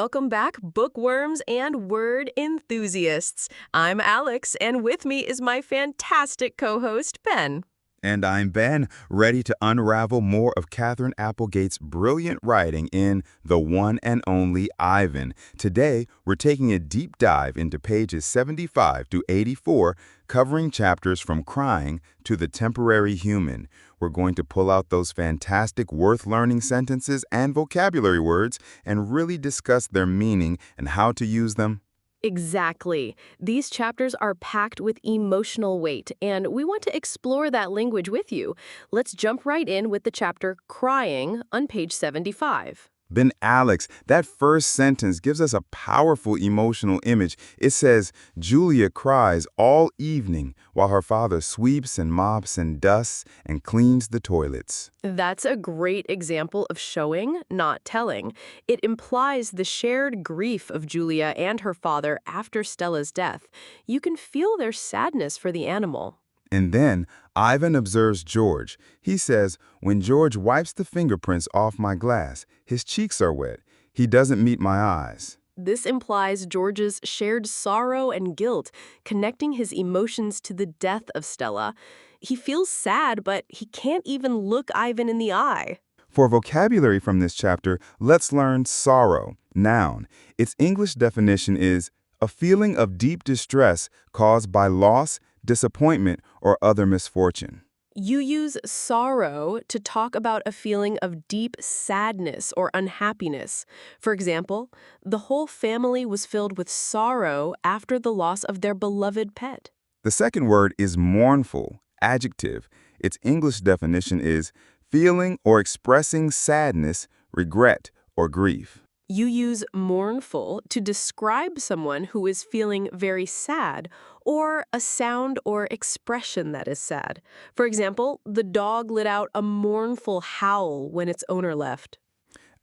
welcome back, bookworms and word enthusiasts. I'm Alex, and with me is my fantastic co-host, Ben. And I'm Ben, ready to unravel more of Katherine Applegate's brilliant writing in The One and Only Ivan. Today, we're taking a deep dive into pages 75 to 84, covering chapters from crying to the temporary human. We're going to pull out those fantastic worth-learning sentences and vocabulary words and really discuss their meaning and how to use them. Exactly. These chapters are packed with emotional weight, and we want to explore that language with you. Let's jump right in with the chapter Crying on page 75. Then Alex, that first sentence gives us a powerful emotional image. It says, Julia cries all evening while her father sweeps and mops and dusts and cleans the toilets. That's a great example of showing, not telling. It implies the shared grief of Julia and her father after Stella's death. You can feel their sadness for the animal. And then Ivan observes George. He says, when George wipes the fingerprints off my glass, his cheeks are wet. He doesn't meet my eyes. This implies George's shared sorrow and guilt, connecting his emotions to the death of Stella. He feels sad, but he can't even look Ivan in the eye. For vocabulary from this chapter, let's learn sorrow, noun. Its English definition is a feeling of deep distress caused by loss, disappointment, or other misfortune. You use sorrow to talk about a feeling of deep sadness or unhappiness. For example, the whole family was filled with sorrow after the loss of their beloved pet. The second word is mournful, adjective. Its English definition is feeling or expressing sadness, regret, or grief. You use mournful to describe someone who is feeling very sad, or a sound or expression that is sad. For example, the dog let out a mournful howl when its owner left.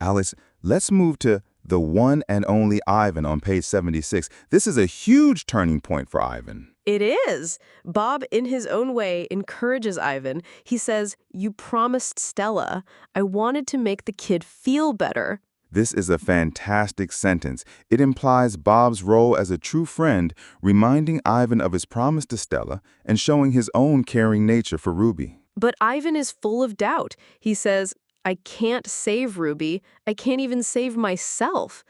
Alice, let's move to The One and Only Ivan on page 76. This is a huge turning point for Ivan. It is. Bob, in his own way, encourages Ivan. He says, "You promised Stella. I wanted to make the kid feel better." This is a fantastic sentence. It implies Bob's role as a true friend, reminding Ivan of his promise to Stella and showing his own caring nature for Ruby. But Ivan is full of doubt. He says, "I can't save Ruby. I can't even save myself."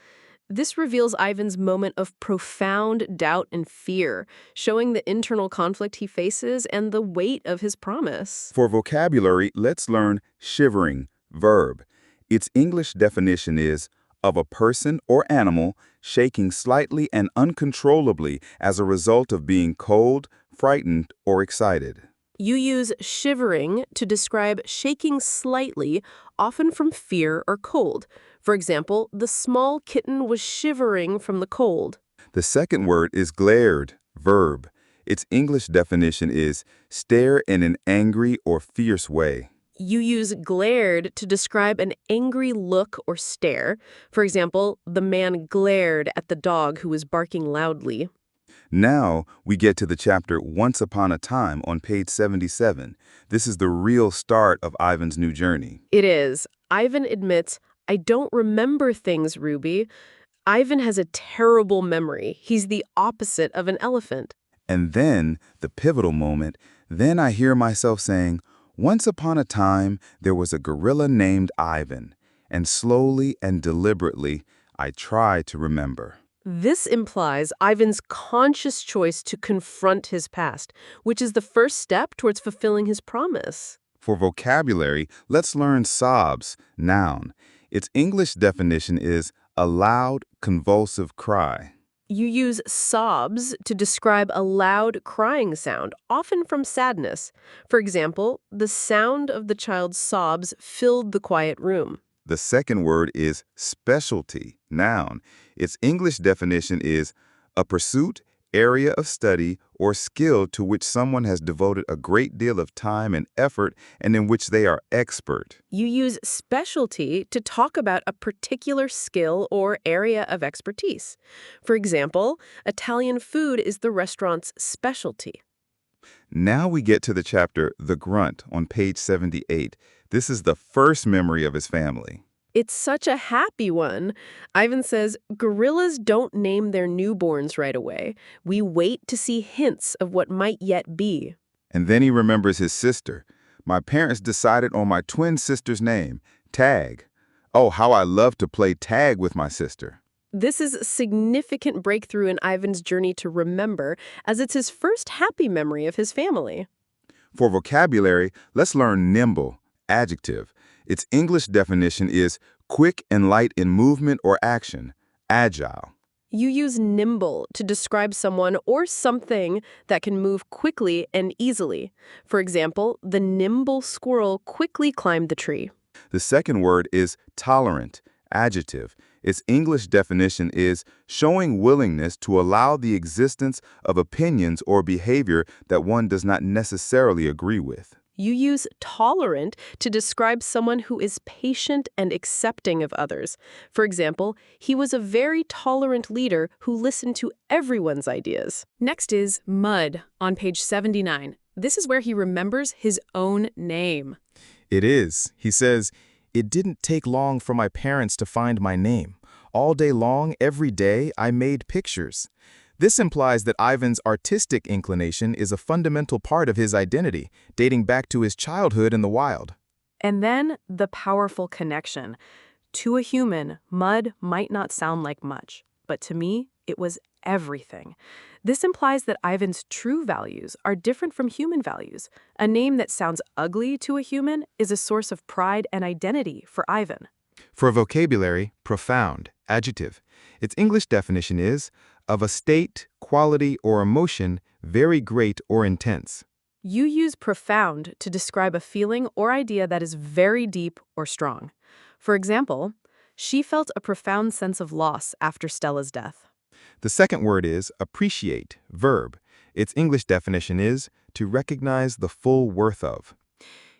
This reveals Ivan's moment of profound doubt and fear, showing the internal conflict he faces and the weight of his promise. For vocabulary, let's learn shivering, verb. Its English definition is of a person or animal shaking slightly and uncontrollably as a result of being cold, frightened, or excited. You use shivering to describe shaking slightly, often from fear or cold. For example, the small kitten was shivering from the cold. The second word is glared, verb. Its English definition is stare in an angry or fierce way. You use glared to describe an angry look or stare. For example, the man glared at the dog who was barking loudly. Now we get to the chapter Once Upon a Time on page 77. This is the real start of Ivan's new journey. It is. Ivan admits, "I don't remember things, Ruby." Ivan has a terrible memory. He's the opposite of an elephant. And then, the pivotal moment, then I hear myself saying, once upon a time, there was a gorilla named Ivan, and slowly and deliberately, I try to remember. This implies Ivan's conscious choice to confront his past, which is the first step towards fulfilling his promise. For vocabulary, let's learn sobs, noun. Its English definition is a loud, convulsive cry. You use sobs to describe a loud crying sound, often from sadness. For example, the sound of the child's sobs filled the quiet room. The second word is specialty, noun. Its English definition is a pursuit, area of study, or skill to which someone has devoted a great deal of time and effort and in which they are expert. You use specialty to talk about a particular skill or area of expertise. For example, Italian food is the restaurant's specialty. Now we get to the chapter The Grunt on page 78. This is the first memory of his family. It's such a happy one. Ivan says, gorillas don't name their newborns right away. We wait to see hints of what might yet be. And then he remembers his sister. My parents decided on my twin sister's name, Tag. Oh, how I love to play tag with my sister. This is a significant breakthrough in Ivan's journey to remember, as it's his first happy memory of his family. For vocabulary, let's learn nimble, adjective. Its English definition is quick and light in movement or action, agile. You use nimble to describe someone or something that can move quickly and easily. For example, the nimble squirrel quickly climbed the tree. The second word is tolerant, adjective. Its English definition is showing willingness to allow the existence of opinions or behavior that one does not necessarily agree with. You use tolerant to describe someone who is patient and accepting of others. For example, he was a very tolerant leader who listened to everyone's ideas. Next is mud on page 79. This is where he remembers his own name. It is. He says, "It didn't take long for my parents to find my name. All day long, every day, I made pictures." This implies that Ivan's artistic inclination is a fundamental part of his identity, dating back to his childhood in the wild. And then the powerful connection. To a human, mud might not sound like much, but to me, it was everything. This implies that Ivan's true values are different from human values. A name that sounds ugly to a human is a source of pride and identity for Ivan. For vocabulary, profound, adjective. Its English definition is of a state, quality, or emotion very great or intense. You use profound to describe a feeling or idea that is very deep or strong. For example, she felt a profound sense of loss after Stella's death. The second word is appreciate, verb. Its English definition is to recognize the full worth of.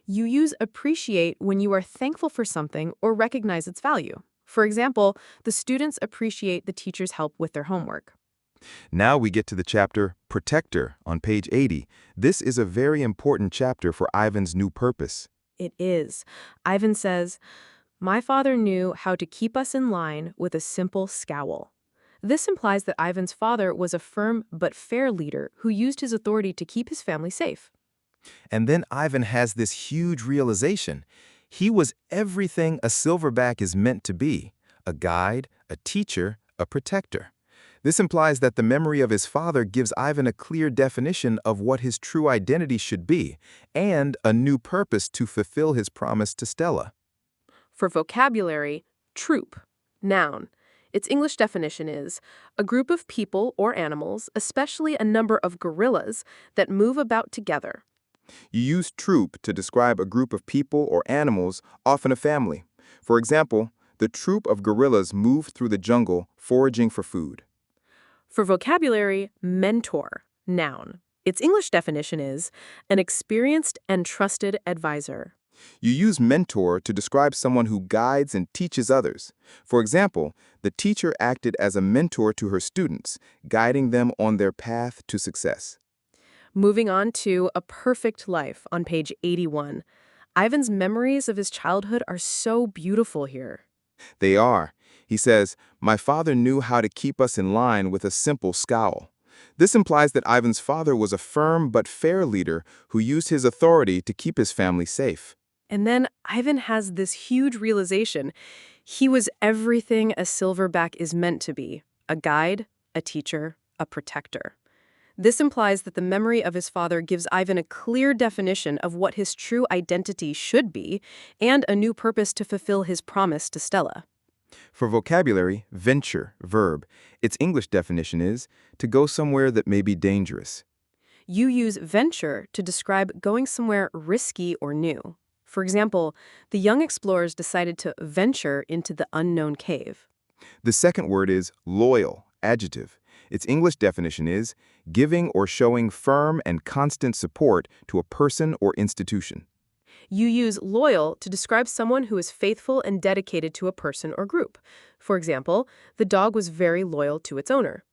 You use appreciate when you are thankful for something or recognize its value. For example, the students appreciate the teacher's help with their homework. Now we get to the chapter Protector on page 80. This is a very important chapter for Ivan's new purpose. It is. Ivan says, "My father knew how to keep us in line with a simple scowl." This implies that Ivan's father was a firm but fair leader who used his authority to keep his family safe. And then Ivan has this huge realization. He was everything a silverback is meant to be: a guide, a teacher, a protector. This implies that the memory of his father gives Ivan a clear definition of what his true identity should be, and a new purpose to fulfill his promise to Stella. For vocabulary, troop, noun. Its English definition is a group of people or animals, especially a number of gorillas, that move about together. You use troop to describe a group of people or animals, often a family. For example, the troop of gorillas moved through the jungle foraging for food. For vocabulary, mentor, noun. Its English definition is an experienced and trusted advisor. You use mentor to describe someone who guides and teaches others. For example, the teacher acted as a mentor to her students, guiding them on their path to success. Moving on to A Perfect Life on page 81. Ivan's memories of his childhood are so beautiful here. They are. He says, "My father knew how to keep us in line with a simple scowl." This implies that Ivan's father was a firm but fair leader who used his authority to keep his family safe. And then Ivan has this huge realization. He was everything a silverback is meant to be: a guide, a teacher, a protector. This implies that the memory of his father gives Ivan a clear definition of what his true identity should be and a new purpose to fulfill his promise to Stella. For vocabulary, venture, verb. Its English definition is to go somewhere that may be dangerous. You use venture to describe going somewhere risky or new. For example, the young explorers decided to venture into the unknown cave. The second word is loyal, adjective. Its English definition is giving or showing firm and constant support to a person or institution. You use loyal to describe someone who is faithful and dedicated to a person or group. For example, the dog was very loyal to its owner.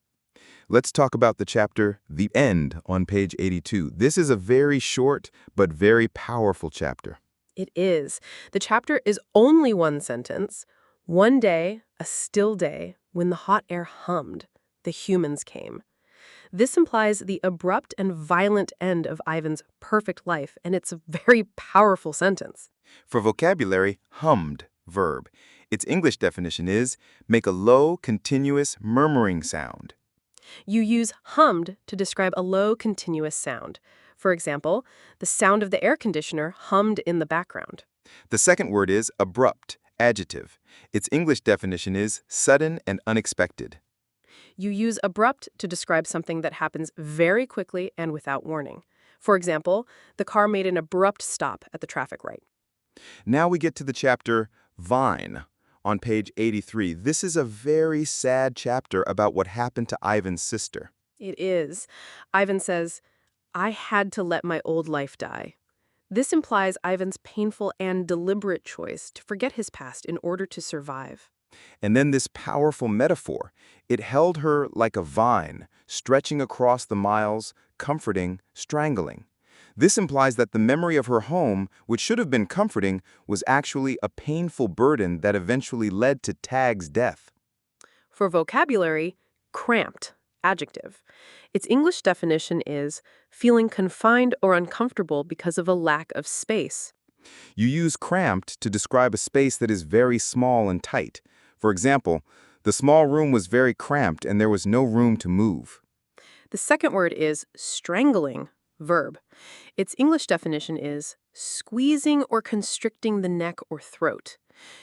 Let's talk about the chapter The End on page 82. This is a very short but very powerful chapter. It is. The chapter is only one sentence. One day, a still day, when the hot air hummed, the humans came. This implies the abrupt and violent end of Ivan's perfect life, and it's a very powerful sentence. For vocabulary, hummed, verb. Its English definition is make a low, continuous, murmuring sound. You use hummed to describe a low, continuous sound. For example, the sound of the air conditioner hummed in the background. The second word is abrupt, adjective. Its English definition is sudden and unexpected. You use abrupt to describe something that happens very quickly and without warning. For example, the car made an abrupt stop at the traffic light. Now we get to the chapter Vine. On page 83, this is a very sad chapter about what happened to Ivan's sister. It is. Ivan says, "I had to let my old life die." This implies Ivan's painful and deliberate choice to forget his past in order to survive. And then this powerful metaphor. It held her like a vine, stretching across the miles, comforting, strangling. This implies that the memory of her home, which should have been comforting, was actually a painful burden that eventually led to Tag's death. For vocabulary, cramped, adjective. Its English definition is feeling confined or uncomfortable because of a lack of space. You use cramped to describe a space that is very small and tight. For example, the small room was very cramped and there was no room to move. The second word is strangling, verb. Its English definition is squeezing or constricting the neck or throat.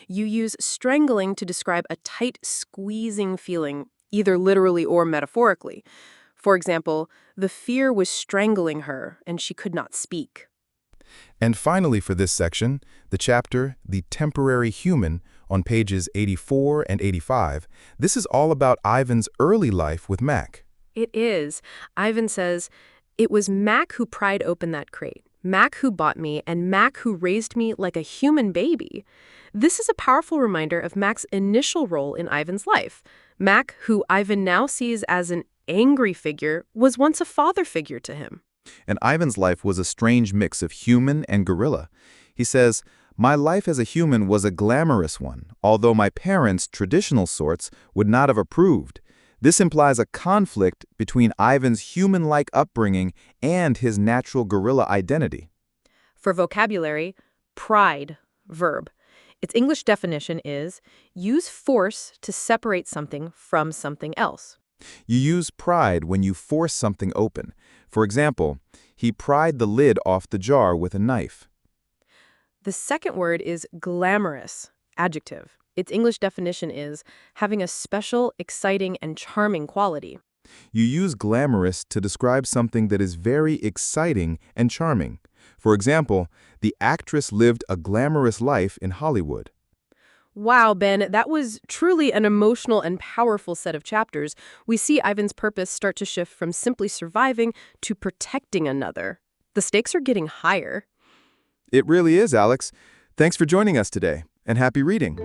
You use strangling to describe a tight, squeezing feeling, either literally or metaphorically. For example, the fear was strangling her and she could not speak. And finally for this section, the chapter, The Temporary Human, on pages 84 and 85. This is all about Ivan's early life with Mac. It is. Ivan says, "It was Mac who pried open that crate, Mac who bought me, and Mac who raised me like a human baby." This is a powerful reminder of Mac's initial role in Ivan's life. Mac, who Ivan now sees as an angry figure, was once a father figure to him. And Ivan's life was a strange mix of human and gorilla. He says, "My life as a human was a glamorous one, although my parents, traditional sorts, would not have approved." This implies a conflict between Ivan's human-like upbringing and his natural gorilla identity. For vocabulary, pride, verb. Its English definition is use force to separate something from something else. You use pried when you force something open. For example, he pried the lid off the jar with a knife. The second word is glamorous, adjective. Its English definition is having a special, exciting, and charming quality. You use glamorous to describe something that is very exciting and charming. For example, the actress lived a glamorous life in Hollywood. Wow, Ben, that was truly an emotional and powerful set of chapters. We see Ivan's purpose start to shift from simply surviving to protecting another. The stakes are getting higher. It really is, Alex. Thanks for joining us today, and happy reading.